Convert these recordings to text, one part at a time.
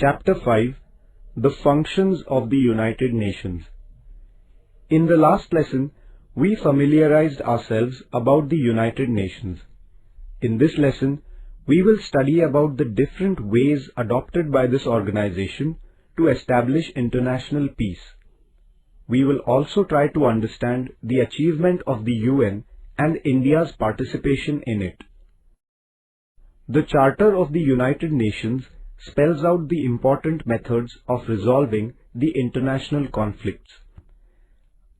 Chapter 5: The Functions of the United Nations. In the last lesson, we familiarized ourselves about the United Nations. In this lesson, we will study about the different ways adopted by this organization to establish international peace. We will also try to understand the achievement of the UN and India's participation in it. The Charter of the United Nations spells out the important methods of resolving the international conflicts.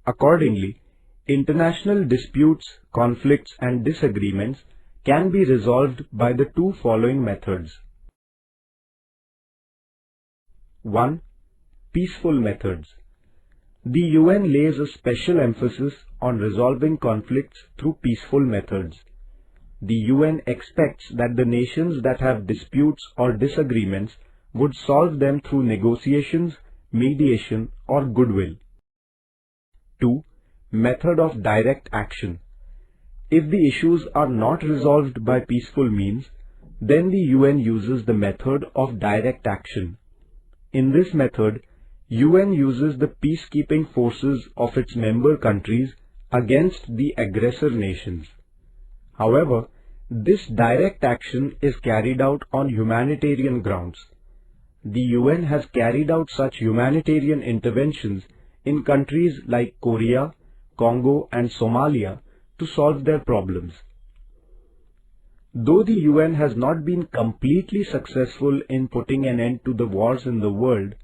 Accordingly, international disputes, conflicts and disagreements can be resolved by the two following methods. 1. Peaceful methods. The UN lays a special emphasis on resolving conflicts through peaceful methods. The UN expects that the nations that have disputes or disagreements would solve them through negotiations, mediation, or goodwill. 2. Method of direct action. If the issues are not resolved by peaceful means, then the UN uses the method of direct action. In this method, UN uses the peacekeeping forces of its member countries against the aggressor nations. However, this direct action is carried out on humanitarian grounds. The UN has carried out such humanitarian interventions in countries like Korea, Congo and Somalia to solve their problems. Though the UN has not been completely successful in putting an end to the wars in the world,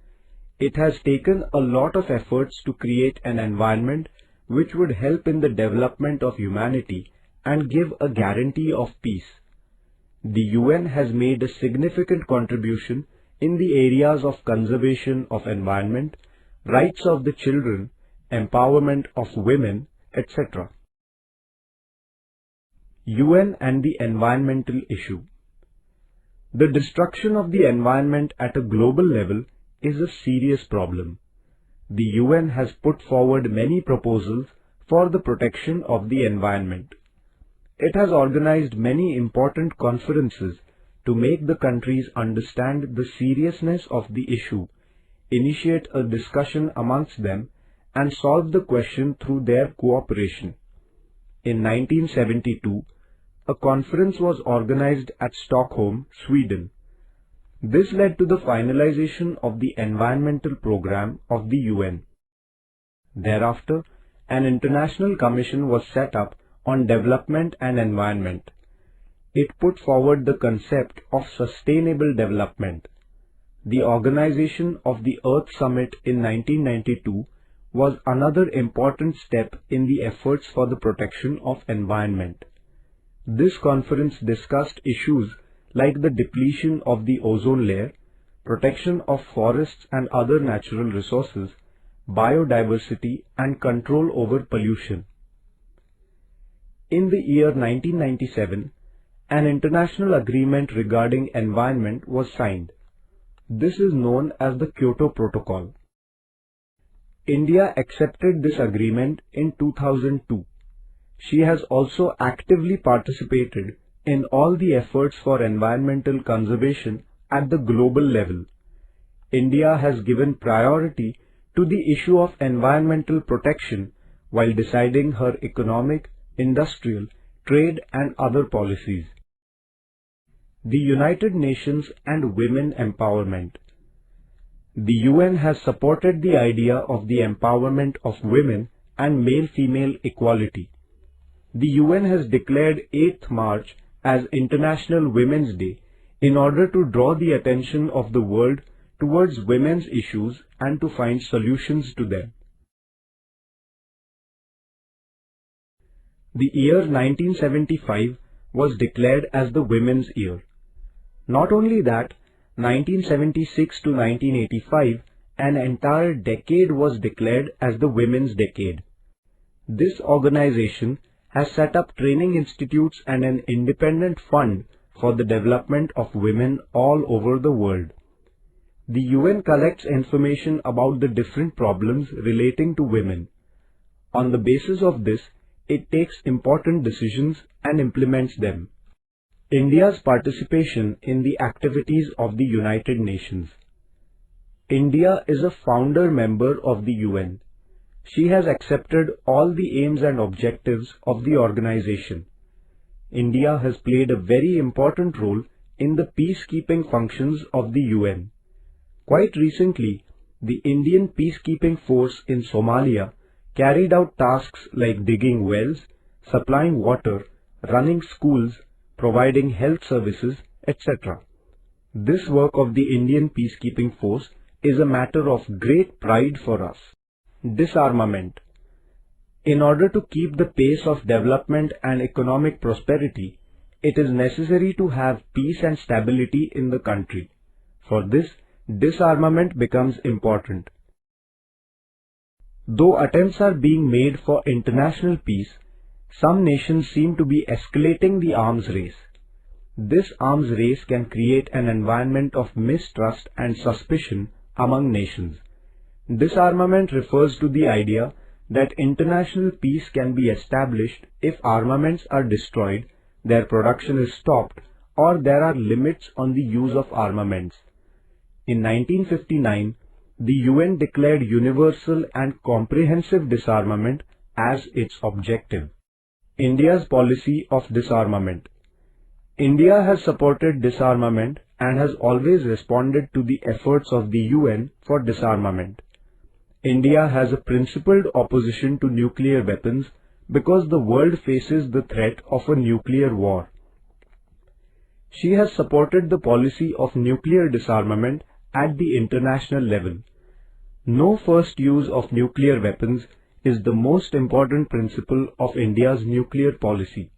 it has taken a lot of efforts to create an environment which would help in the development of humanity and give a guarantee of peace. The UN has made a significant contribution in the areas of conservation of environment, rights of the children, empowerment of women, etc. UN and the environmental issue. The destruction of the environment at a global level is a serious problem. The UN has put forward many proposals for the protection of the environment. It has organized many important conferences to make the countries understand the seriousness of the issue, initiate a discussion amongst them, and solve the question through their cooperation. In 1972, a conference was organized at Stockholm, Sweden. This led to the finalization of the environmental program of the UN. Thereafter, an international commission was set up on development and environment. It put forward the concept of sustainable development. The organization of the Earth Summit in 1992 was another important step in the efforts for the protection of environment. This conference discussed issues like the depletion of the ozone layer, protection of forests and other natural resources, biodiversity and control over pollution. In the year 1997, an international agreement regarding environment was signed. This is known as the Kyoto Protocol. India accepted this agreement in 2002. She has also actively participated in all the efforts for environmental conservation at the global level. India has given priority to the issue of environmental protection while deciding her economic, industrial, trade and other policies. The United Nations and women empowerment. The UN has supported the idea of the empowerment of women and male-female equality. The UN has declared 8th March as International Women's Day in order to draw the attention of the world towards women's issues and to find solutions to them. The year 1975 was declared as the Women's Year. Not only that, 1976 to 1985, an entire decade was declared as the Women's Decade. This organization has set up training institutes and an independent fund for the development of women all over the world. The UN collects information about the different problems relating to women. On the basis of this, it takes important decisions and implements them. India's participation in the activities of the United Nations. India is a founder member of the UN. She has accepted all the aims and objectives of the organization. India has played a very important role in the peacekeeping functions of the UN. Quite recently, the Indian peacekeeping force in Somalia carried out tasks like digging wells, supplying water, running schools, providing health services, etc. This work of the Indian peacekeeping force is a matter of great pride for us. Disarmament. In order to keep the pace of development and economic prosperity, it is necessary to have peace and stability in the country. For this, disarmament becomes important. Though attempts are being made for international peace, some nations seem to be escalating the arms race. This arms race can create an environment of mistrust and suspicion among nations. Disarmament refers to the idea that international peace can be established if armaments are destroyed, their production is stopped, or there are limits on the use of armaments. In 1959, the UN declared universal and comprehensive disarmament as its objective. India's policy of disarmament. India has supported disarmament and has always responded to the efforts of the UN for disarmament. India has a principled opposition to nuclear weapons because the world faces the threat of a nuclear war. She has supported the policy of nuclear disarmament at the international level. No first use of nuclear weapons is the most important principle of India's nuclear policy.